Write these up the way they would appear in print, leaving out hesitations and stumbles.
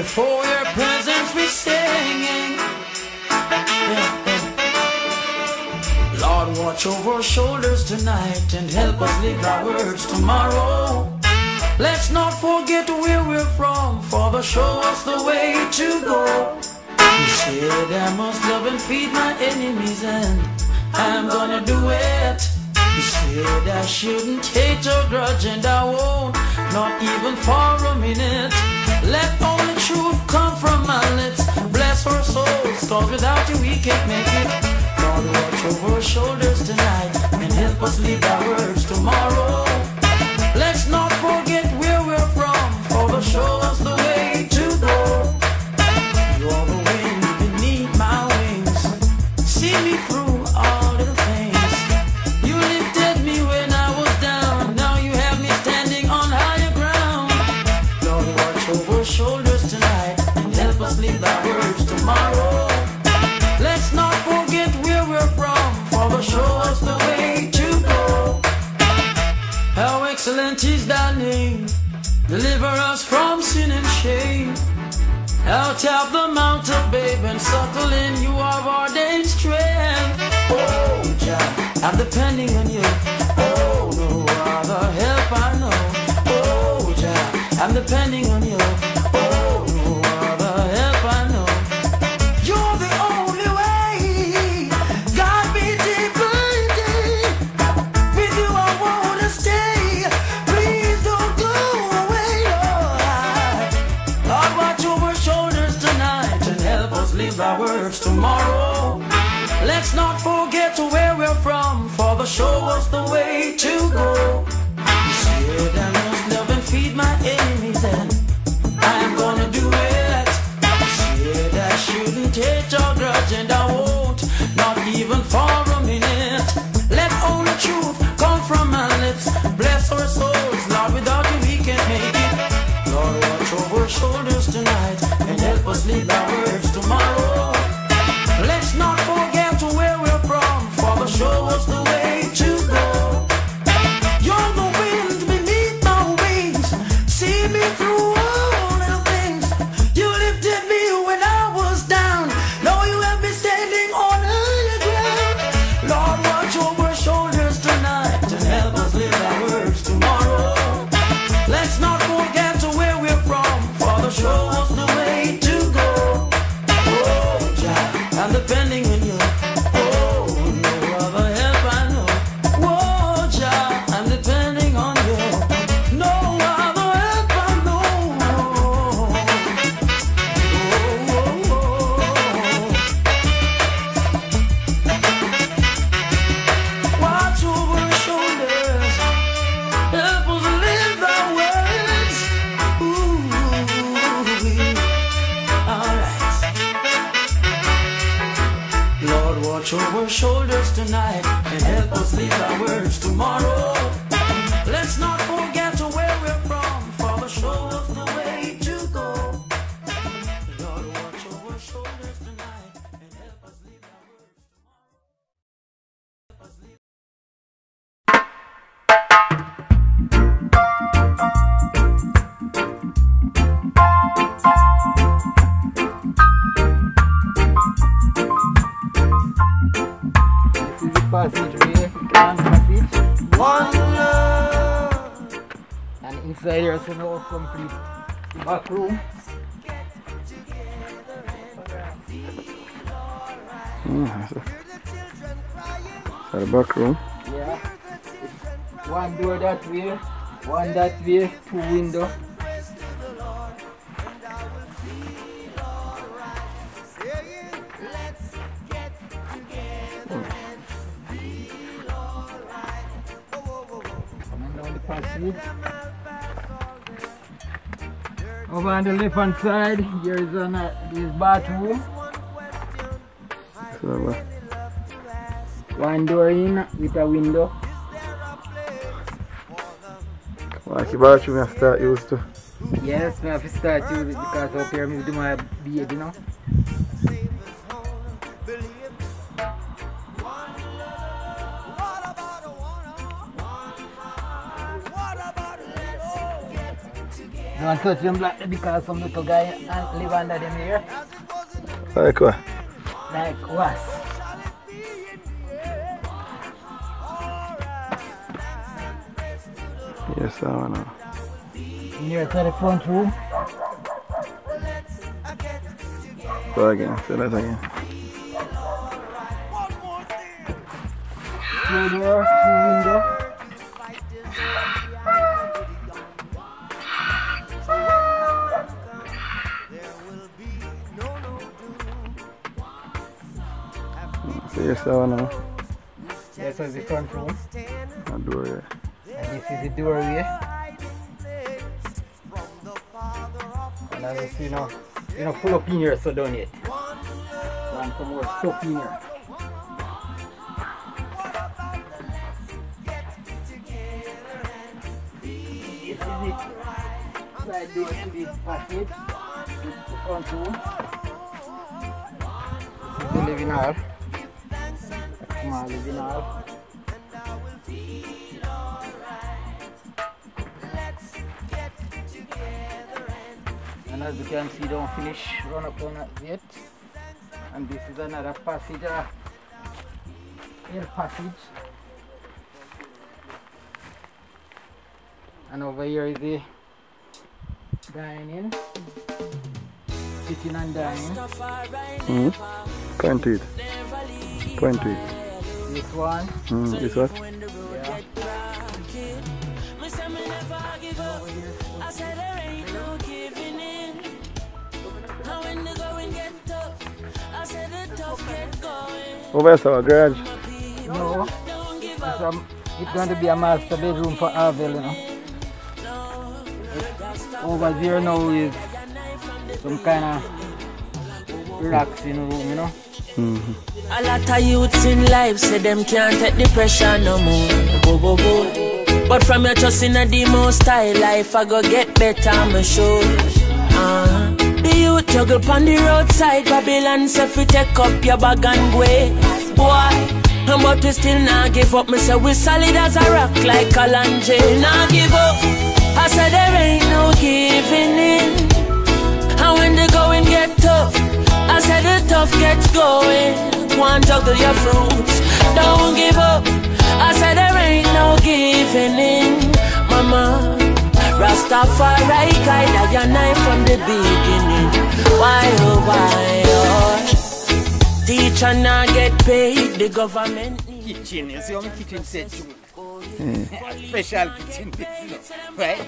before your presence we're singing. Lord, watch over our shoulders tonight and help us live our words tomorrow. Let's not forget where we're from, Father, show us the way to go. You said I must love and feed my enemies, and I'm gonna do it. You said I shouldn't hate or grudge, and I won't, not even for a minute. Let only truth come from my lips. Bless our souls, cause without you we can't make it. Lord, watch over our shoulders tonight and help us live our words tomorrow. Let's not forget where we're from, Father, show us the way to go. You're the wind beneath my wings, see me through all little things. You lifted me when I was down, now you have me standing on higher ground. Lord, watch over our shoulders tonight and help us live our words tomorrow. Let's not forget where we're from, Father, show us the way to go. How excellent is thy name, deliver us from sin and shame. Out of the mountain, babe, and subtle in you have ordained strength. Oh, Jah, I'm depending on you. Oh, no other help I know. Oh, Jah, I'm depending on you. Oh, no other help I know. You're the only way. God be deeper indeed. With you I wanna stay. Please don't go away, Lord. Lord, watch over our shoulders tonight and help us live our words tomorrow. Let's not forget where we're from, Father, show us the way to go. You said I must love and feed my enemies, and I'm gonna do it. You said I shouldn't hate or grudge, and I won't, not even for a minute. Let only truth come from my lips. Bless our souls, Lord, without you we can't make it. Lord, watch over our shoulders tonight and help us live our words tomorrow. Let's not forget where we're from, Father, show us the way to go. You're the wind beneath my wings, see me through all little things. You lifted me when I was down, now you have me standing on higher ground. Lord, watch over our shoulders tonight and help us live our words tomorrow. Let's not forget where we're from, Father, show us the way to go. Oh, Jah, I'm depending on you. Oh, no other help I know. Oh, Jah, I'm depending on you. No other help I know. Oh, oh, oh. Watch over our shoulders, help us live our words. Ooh, alright. Lord, watch over our shoulders tonight and help us live our words tomorrow. Let's not forget where we're from, Father, show us the way to go. Lord, watch over our shoulders tonight and help us live our words tomorrow. Help us live. This is the passageway, grand passage. One love. And inside here is now complete back room. So the back room. Yeah. It's one door that way, one that way, two windows. Coming down the passage. Over on the left hand side, here is this bathroom. So, One door in with a window. watch the bathroom I start used to. Yes, I have to start using it because up here I do my beard, you know. Don't touch them black because some little guy live under them here. Like what? Like wasp. Yes, I wanna. Near to the front room. Go again, say that again. Two door, two window. So yes, I wanna. This is the front room. A door, yeah. And this is the doorway. And as you see now, you know, pull up in here so don't yet. And some more stuff in here. This is it. Side door to the passage. This is the front room. This is the living hall. Small living hall. And as you can see, don't finish run up on it yet. And this is another passage, air passage. And over here is the dining, sitting and dining. Point to it. Point to it. This one. This what? Yeah. Over here, garage. No, it's going to be a master bedroom for Arvel, you know. Over there now is some kind of relaxing room, you know. A lot of youths in life say them can't take the pressure no more. Go, go, go. But from your trust in the most style life, I go get better, I'm sure. The youth juggle on the roadside, Babylon say fi take up your bag and go. Boy, but we still not give up. Me say we solid as a rock like Kalanje. Not give up. I said there ain't no giving in. And when the going get tough, I said the tough gets going. One juggle your fruits, don't give up. I said there ain't no giving in, mama. Rastafari guide your knife from the beginning. Why oh why oh? Teacher not get paid, the government. Kitchen, you see how my kitchen set to it. Special kitchen business, right?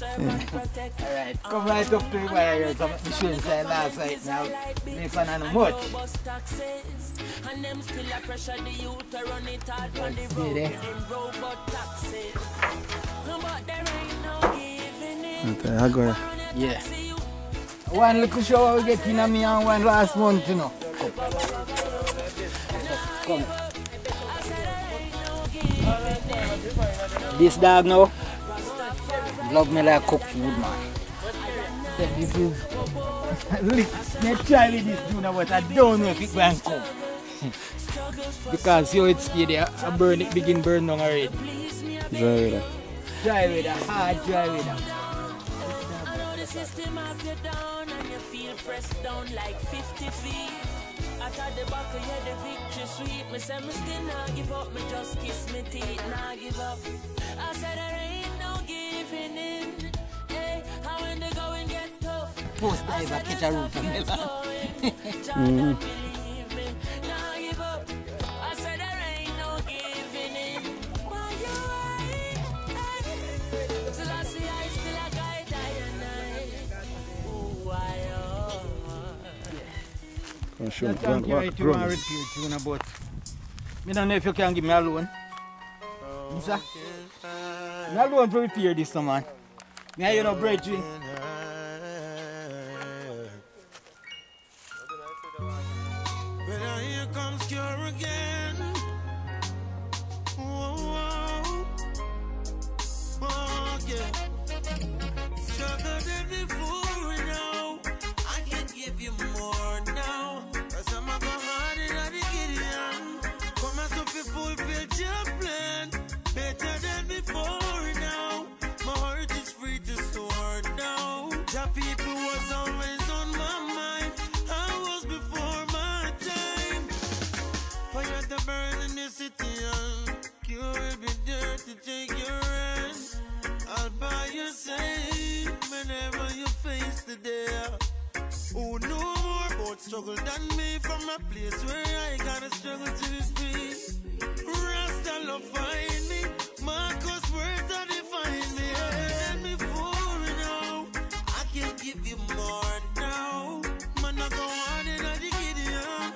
Alright, come right up to the wire here. Some machines like last night now. This one and much. See there? Okay, I go here. Yeah. One little shower we get in me and one last month, you know. Come. This dog now love me like cooked food, man. This is let's try with this tuna, but I don't know if it will come. Because you it's scared, I burn it, begin burn down already. Dry with that. Dry with that, hard dry with that. At the back of the victory sweet. Me say me still not give up. Me just kiss me teeth, not give up. I said there ain't no giving in. Hey, how when the going get tough. Post diver catch a root of melon. Not give up. I said there ain't no giving in. Why you right? Till I see I still a guide I and I. Ooh, why You can carry to and repeat tuna, but I don't know if you can give me a loan. Sir? Me a loan to repair this, man. Me you know brethren. But here comes cure again. Whoa, oh yeah. Stronger than before now. I can give you more now. Cause I'm a go hard in the Gideon. Come as if you fulfill your plan. Better than before now. My heart is free to soar light a burn in the city, and you will be there to take your hand. I'll buy you safe whenever you face the day. Who know more about struggle than me, from a place where I gotta struggle to be free. Rasta love find me, Marcus words that define me. And before now, I can give you more now. Man, I go on in a Gideon.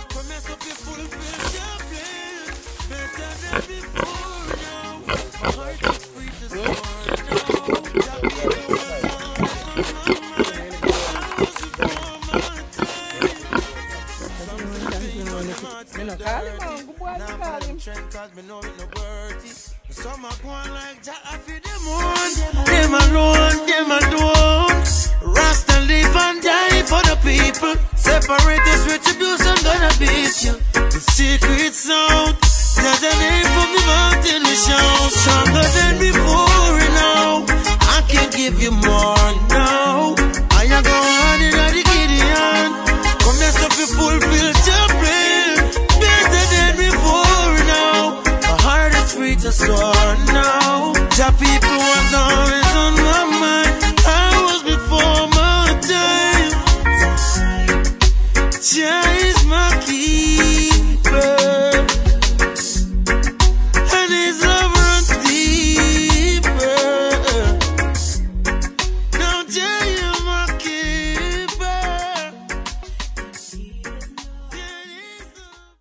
Promise up you fulfill your plan. Better than before now. My heart is free to soar now. That be the words on my mind. I was before my time. Something was not too dirty. Now I'm trying cause me know it no worthy. Some are going like Jack, I feel them on. Them alone, them alone. Rasta live and die for the people. Separate this retribution, gonna beat you. The